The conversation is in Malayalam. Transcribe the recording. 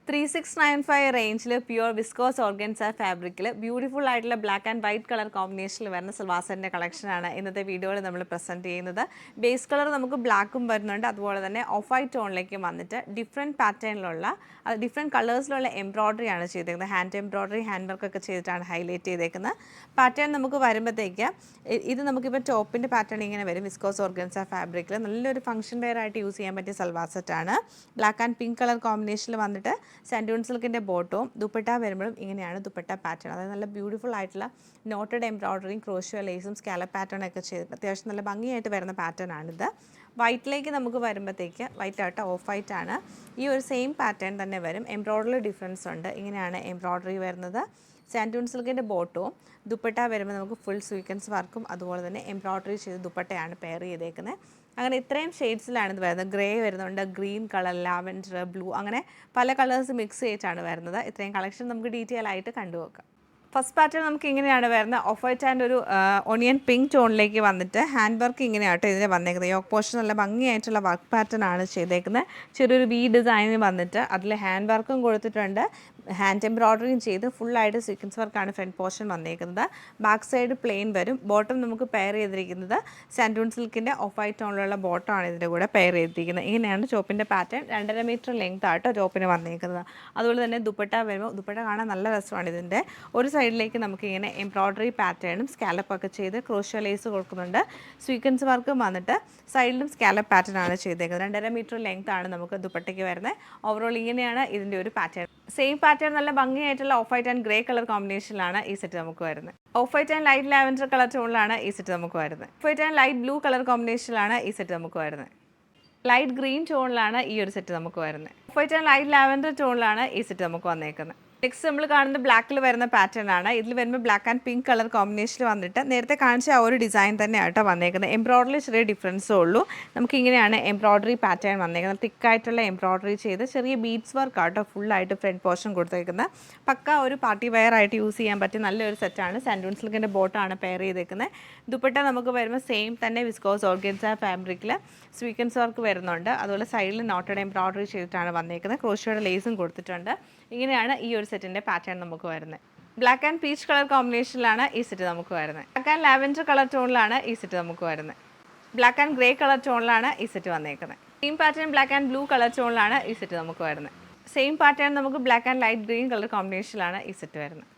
3695 റേഞ്ചിൽ പ്യുവർ വിസ്കോസ് ഓർഗൻസ ഫാബ്രിക്കിൽ ബ്യൂട്ടിഫുൾ ആയിട്ടുള്ള ബ്ലാക്ക് ആൻഡ് വൈറ്റ് കളർ കോമ്പിനേഷനിൽ വരുന്ന സൽവാസറിൻ്റെ കളക്ഷനാണ് ഇന്നത്തെ വീഡിയോയിൽ നമ്മൾ പ്രസൻറ്റ് ചെയ്യുന്നത്. ബേസ് കളർ നമുക്ക് ബ്ലാക്കും വരുന്നുണ്ട്, അതുപോലെ തന്നെ ഓഫ് വൈറ്റ് ടോണിലേക്കും വന്നിട്ട് ഡിഫറെൻറ്റ് പാറ്റേണിലുള്ള ഡിഫറെൻറ്റ് കളേഴ്സിലുള്ള എംബ്രോയ്ഡറി ആണ് ചെയ്തേക്കുന്നത്. ഹാൻഡ് എംബ്രോയ്ഡറി, ഹാൻഡ് വർക്കൊക്കെ ചെയ്തിട്ടാണ് ഹൈലൈറ്റ് ചെയ്തേക്കുന്നത്. പാറ്റേൺ നമുക്ക് വരുമ്പോഴത്തേക്ക് ഇത് നമുക്കിപ്പോൾ ടോപ്പിൻ്റെ പാറ്റേൺ ഇങ്ങനെ വരും. വിസ്കോസ് ഓർഗൻസ ഫാബ്രിക്കിൽ നല്ലൊരു ഫംഗ്ഷൻ വെയർ ആയിട്ട് യൂസ് ചെയ്യാൻ പറ്റിയ സൽവാർ സെറ്റാണ്. ബ്ലാക്ക് ആൻഡ് പിങ്ക് കളർ കോമ്പിനേഷനിൽ വന്നിട്ട് സാൻഡൂൺ സിൽക്കിൻ്റെ ബോട്ടവും ദുപ്പട്ട വരുമ്പോഴും ഇങ്ങനെയാണ് ദുപ്പട്ട പാറ്റേൺ. അതായത് നല്ല ബ്യൂട്ടിഫുൾ ആയിട്ടുള്ള നോട്ടഡ് എംബ്രോയ്ഡറിയും ക്രോഷ്യോ ലേസും സ്കാലപ്പ് പാറ്റേണൊക്കെ ചെയ്ത് അത്യാവശ്യം നല്ല ഭംഗിയായിട്ട് വരുന്ന പാറ്റേൺ ആണിത്. വൈറ്റിലേക്ക് നമുക്ക് വരുമ്പോഴത്തേക്ക് വൈറ്റ് ആയിട്ട് ഓഫ് വൈറ്റ് ആണ്. ഈ ഒരു സെയിം പാറ്റേൺ തന്നെ വരും. എംബ്രോയ്ഡറി ഡിഫറൻസ് ഉണ്ട്. ഇങ്ങനെയാണ് എംബ്രോയ്ഡറി വരുന്നത്. സാൻഡൂൺ സിൽക്കിൻ്റെ ബോട്ടവും ദുപ്പട്ട വരുമ്പോൾ നമുക്ക് ഫുൾ സ്വീക്വൻസ് വർക്കും അതുപോലെ തന്നെ എംബ്രോയ്ഡറി ചെയ്ത് ദുപ്പട്ടയാണ് പെയർ ചെയ്തേക്കുന്നത്. അങ്ങനെ ഇത്രയും ഷെയ്ഡ്സിലാണ് ഇത് വരുന്നത്. ഗ്രേ വരുന്നുണ്ട്, ഗ്രീൻ കളർ, ലാവൻഡർ, ബ്ലൂ, അങ്ങനെ പല കളേഴ്സ് മിക്സ് ചെയ്തിട്ടാണ് വരുന്നത്. ഇത്രയും കളക്ഷൻ നമുക്ക് ഡീറ്റെയിൽ ആയിട്ട് കണ്ടുവെക്കാം. ഫസ്റ്റ് പാറ്റേൺ നമുക്ക് ഇങ്ങനെയാണ് വരുന്നത്. ഓഫ് വൈറ്റ് ആൻഡ് ഒരു ഓണിയൻ പിങ്ക് ടോണിലേക്ക് വന്നിട്ട് ഹാൻഡ് വർക്ക് ഇങ്ങനെയാട്ടോ ഇതിന് വന്നേക്കുന്നത്. യോക്ക് പോർഷൻ നല്ല ഭംഗിയായിട്ടുള്ള വർക്ക് പാറ്റേൺ ആണ് ചെയ്തേക്കുന്നത്. ചെറിയൊരു വി ഡിസൈനിൽ വന്നിട്ട് അതിൽ ഹാൻഡ് വർക്കും കൊടുത്തിട്ടുണ്ട്, ഹാൻഡ് എംബ്രോയ്ഡറിയും ചെയ്ത് ഫുള്ളായിട്ട് സീക്വൻസ് വർക്കാണ് ഫ്രണ്ട് പോർഷൻ വന്നേക്കുന്നത്. ബാക്ക് സൈഡ് പ്ലെയിൻ വരും. ബോട്ടം നമുക്ക് പെയർ ചെയ്തിരിക്കുന്നത് സാൻഡൂൺ സിൽക്കിൻ്റെ ഓഫ് വൈറ്റ് ടോണിലുള്ള ബോട്ടമാണ് ഇതിൻ്റെ കൂടെ പെയർ ചെയ്തിരിക്കുന്നത്. ഇങ്ങനെയാണ് ടോപ്പിൻ്റെ പാറ്റേൺ. 2.5 മീറ്റർ ലെങ്ത് ആട്ടോ ടോപ്പിന് വന്നേക്കുന്നത്. അതുപോലെ തന്നെ ദുപ്പട്ട വരുമ്പോൾ ദുപ്പട്ട കാണാൻ നല്ല രസമാണ്. ഇതിൻ്റെ ഒരു സൈഡിലേക്ക് നമുക്കിങ്ങനെ എംബ്രോയ്ഡറി പാറ്റേണും സ്കാലപ്പൊക്കെ ചെയ്ത് ക്രോഷ്യോ ലേസ് കൊടുക്കുന്നുണ്ട്. സ്വീക്വൻസ് വർക്കും വന്നിട്ട് സൈഡിലും സ്കാലപ്പ് പാറ്റേൺ ആണ് ചെയ്തേക്കുന്നത്. 2.5 മീറ്റർ ലെങ്ത് ആണ് നമുക്ക് ദുപ്പട്ടയ്ക്ക് വരുന്നത്. ഓവറോൾ ഇങ്ങനെയാണ് ഇതിൻ്റെ ഒരു പാറ്റേൺ. സെയിം പാറ്റേൺ നല്ല ഭംഗിയായിട്ടുള്ള off white and grey colour കോമ്പിനേഷനിലാണ് ഈ സെറ്റ് നമുക്ക് വരുന്നത്. Off white and light lavender colour ടോണിലാണ് ഈ സെറ്റ് നമുക്ക് വരുന്നത്. Off white and light blue colour കോമ്പിനേഷനിലാണ് ഈ സെറ്റ് നമുക്ക് വരുന്നത്. ലൈറ്റ് ഗ്രീൻ ടോണിലാണ് ഈ ഒരു സെറ്റ് നമുക്ക് വരുന്നത്. Off white and light lavender ടോണിലാണ് ഈ സെറ്റ് നമുക്ക് വന്നേക്കുന്നത്. നെക്സ്റ്റ് നമ്മൾ കാണുന്നത് ബ്ലാക്കിൽ വരുന്ന പാറ്റേൺ ആണ്. ഇതിൽ വരുമ്പോൾ ബ്ലാക്ക് ആൻഡ് പിങ്ക് കളർ കോമ്പിനേഷനിൽ വന്നിട്ട് നേരത്തെ കാണിച്ച ആ ഒരു ഡിസൈൻ തന്നെയാട്ടോ വന്നേക്കുന്നത്. എംബ്രോയ്ഡറി ചെറിയ ഡിഫറൻസേ ഉള്ളൂ. നമുക്ക് ഇങ്ങനെയാണ് എംബ്രോയ്ഡറി പാറ്റേൺ വന്നേക്കുന്നത്. തിക്കായിട്ടുള്ള എംബ്രോയ്ഡറി ചെയ്ത് ചെറിയ ബീഡ്സ് വർക്ക് ആട്ടോ ഫുള്ളായിട്ട് ഫ്രണ്ട് പോർഷൻ കൊടുത്തേക്കുന്നത്. പക്ക ഒരു പാർട്ടി വെയർ ആയിട്ട് യൂസ് ചെയ്യാൻ പറ്റിയ നല്ലൊരു സെറ്റാണ്. സാൻഡൂൺ സിൽക്കിൻ്റെ ബോട്ടാണ് പെയർ ചെയ്തേക്കുന്നത്. ദുപ്പട്ട നമുക്ക് വരുമ്പോൾ സെയിം തന്നെ വിസ്കോസ് ഓർഗൻസ ഫാബ്രിക്കിൽ സ്വീക്വൻസ് വർക്ക് വരുന്നുണ്ട്. അതുപോലെ സൈഡിൽ നോട്ടഡ് എംബ്രോയ്ഡറി ചെയ്തിട്ടാണ് വന്നേക്കുന്നത്. ക്രോഷ്യോയുടെ ലേസും കൊടുത്തിട്ടുണ്ട്. ഇങ്ങനെയാണ് ഈ ഒരു സെറ്റിൻ്റെ പാറ്റേൺ നമുക്ക് വരുന്നത്. ബ്ലാക്ക് ആൻഡ് പീച്ച് കളർ കോമ്പിനേഷനിലാണ് ഈ സെറ്റ് നമുക്ക് വരുന്നത്. ബ്ലാക്ക് ആൻഡ് ലാവൻഡർ കളർ ടോണിലാണ് ഈ സെറ്റ് നമുക്ക് വരുന്നത്. ബ്ലാക്ക് ആൻഡ് ഗ്രേ കളർ ടോണിലാണ് ഈ സെറ്റ് വന്നേക്കുന്നത്. Same pattern black and blue colour ടോണിലാണ് ഈ സെറ്റ് നമുക്ക് വരുന്നത്. സെയിം പാറ്റേൺ നമുക്ക് black and light green colour കോമ്പിനേഷനിലാണ് ഈ സെറ്റ് വരുന്നത്.